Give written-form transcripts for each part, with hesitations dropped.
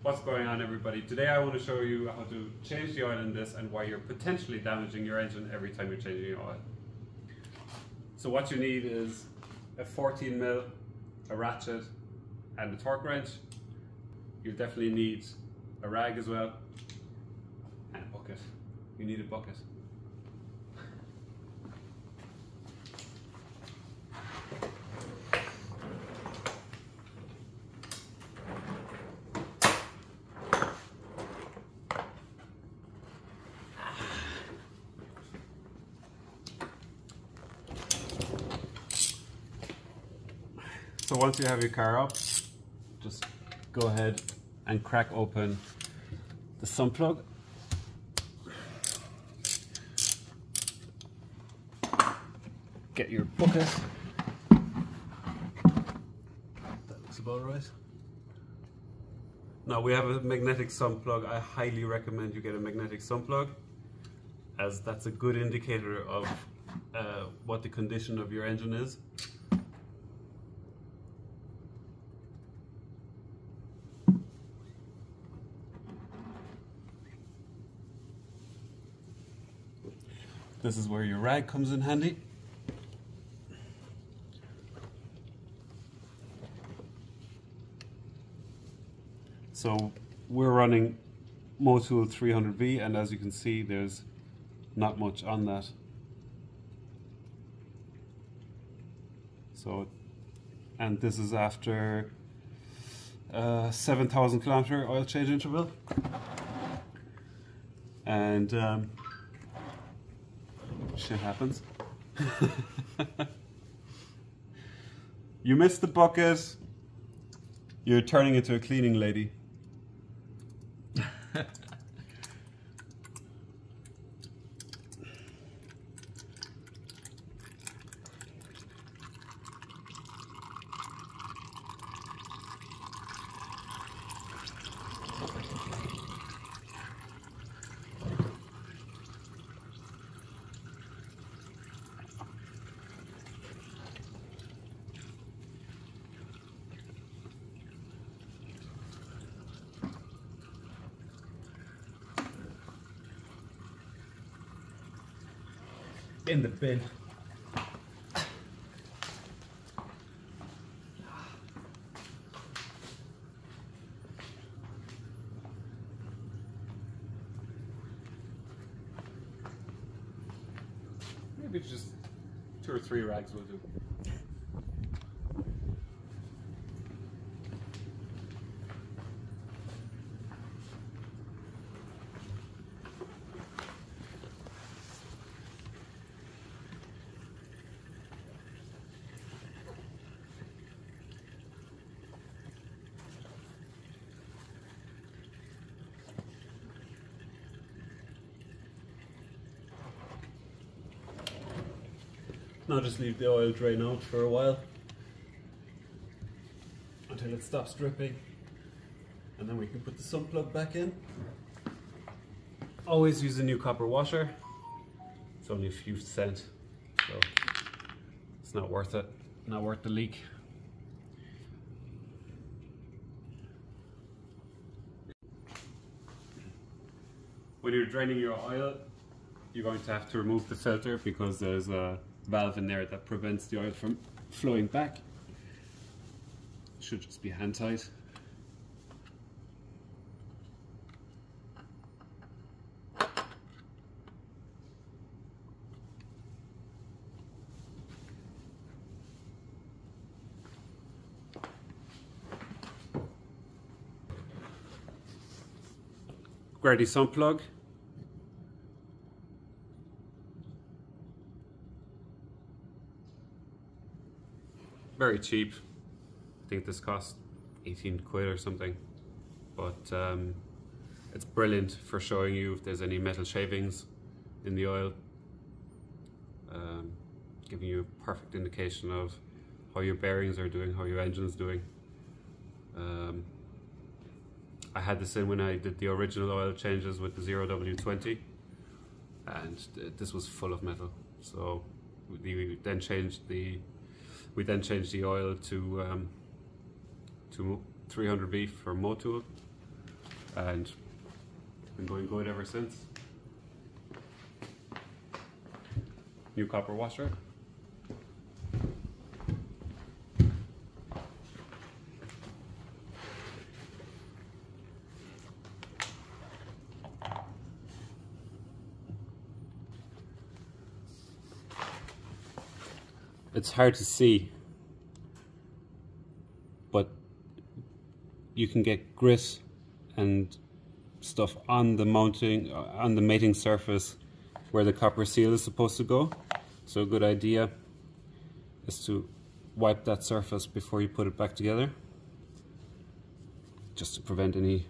What's going on, everybody? Today I want to show you how to change the oil in this and why you're potentially damaging your engine every time you're changing your oil. So what you need is a 14mm, a ratchet and a torque wrench. You definitely need a rag as well and a bucket. You need a bucket. So once you have your car up, just go ahead and crack open the sump plug. Get your bucket. That looks about right. Now we have a magnetic sump plug. I highly recommend you get a magnetic sump plug, as that's a good indicator of what the condition of your engine is. This is where your rag comes in handy. So we're running motul 300V, and as you can see, there's not much on that. So, and this is after 7,000 kilometer oil change interval. And shit happens. You missed the bucket. You're turning into a cleaning lady. In the bin. Maybe just 2 or 3 rags will do. Now just leave the oil drain out for a while until it stops dripping, and then we can put the sump plug back in. Always use a new copper washer. It's only a few cents, so it's not worth it, not worth the leak. When you're draining your oil, you're going to have to remove the filter because there's a valve in there that prevents the oil from flowing back. It should just be hand tight. Grab the sump plug. Very cheap. I think this cost 18 quid or something, but it's brilliant for showing you if there's any metal shavings in the oil, giving you a perfect indication of how your bearings are doing, how your engine's doing. I had this in when I did the original oil changes with the 0W20, and this was full of metal. So we then changed the oil to 300V for motul, and been going good ever since. New copper washer. It's hard to see, but you can get grit and stuff on the mounting, on the mating surface where the copper seal is supposed to go. So a good idea is to wipe that surface before you put it back together, just to prevent any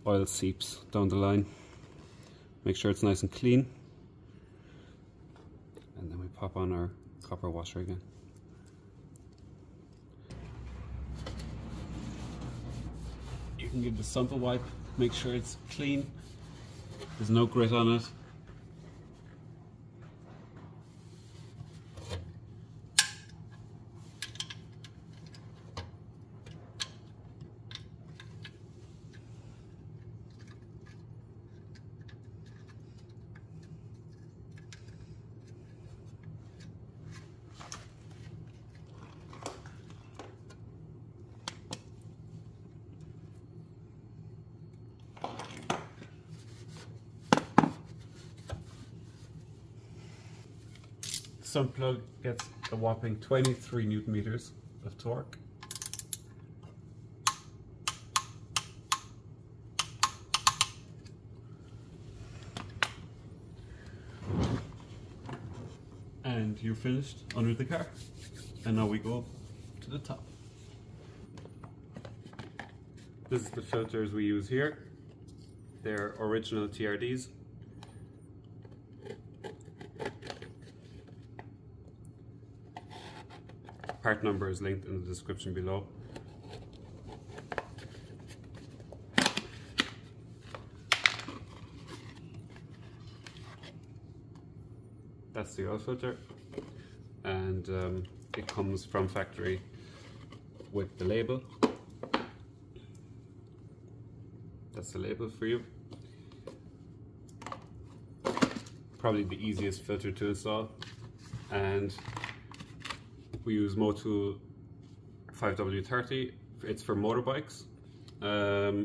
oil seeps down the line. Make sure it's nice and clean, and then we pop on our copper washer again. You can give the Sump a wipe, make sure it's clean, there's no grit on it. Sump plug gets a whopping 23 Newton meters of torque. And you're finished under the car. And now we go to the top. This is the filters we use here. They're original TRDs. Part number is linked in the description below. That's the oil filter, and it comes from factory with the label. That's the label for you. Probably the easiest filter to install, and we use motul 5W30. It's for motorbikes. Now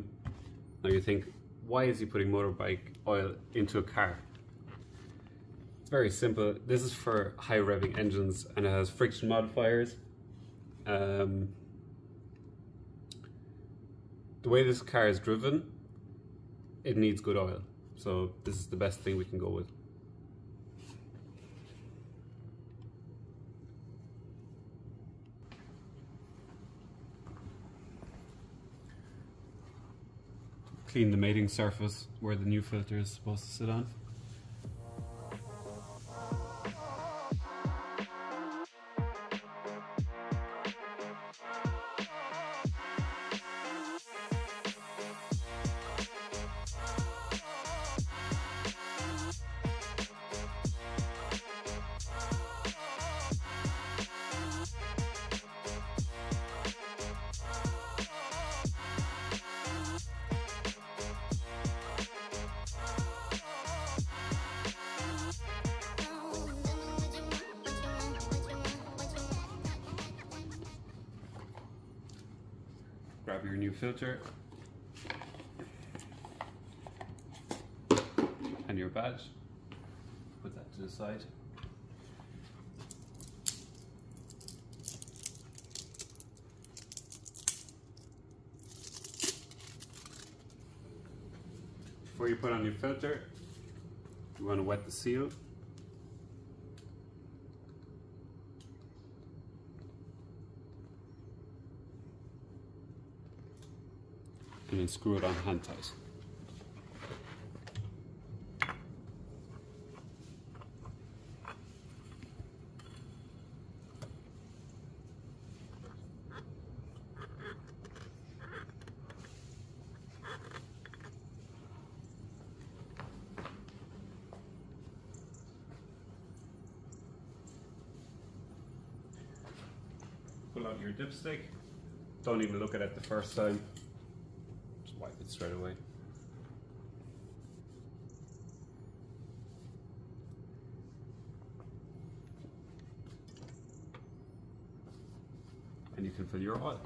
you think, why is he putting motorbike oil into a car? It's very simple. This is for high revving engines, and it has friction modifiers. The way this car is driven, it needs good oil. So this is the best thing we can go with. Clean the mating surface where the new filter is supposed to sit on. Grab your new filter and your badge, put that to the side. Before you put on your filter, you want to wet the seal. And then screw it on hand tight. Pull out your dipstick. Don't even look at it the first time. wipe it straight away. And you can fill your oil.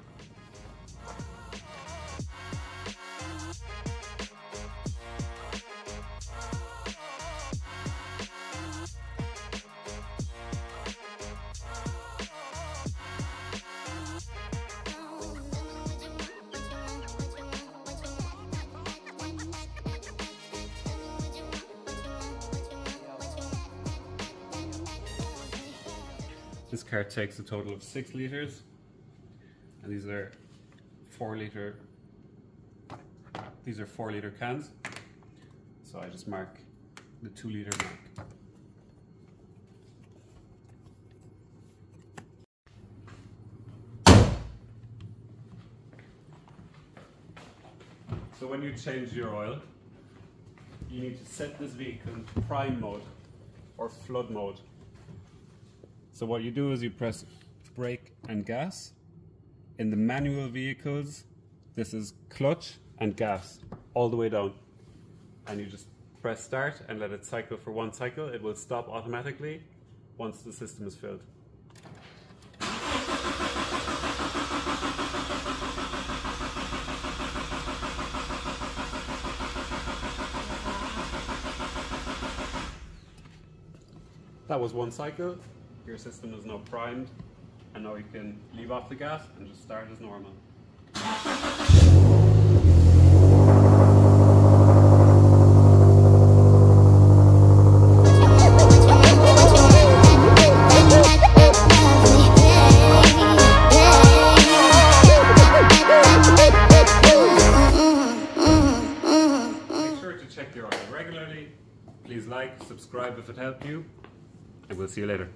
This car takes a total of 6 litres, and these are 4 litre cans. So I just mark the 2 litre mark. So when you change your oil, you need to set this vehicle in prime mode or flood mode. So what you do is you press brake and gas. In the manual vehicles, this is clutch and gas all the way down. And you just press start and let it cycle for 1 cycle. It will stop automatically once the system is filled. That was 1 cycle. Your system is now primed, and now you can leave off the gas and just start as normal. Make sure to check your oil regularly. Please like, subscribe if it helped you, and we'll see you later.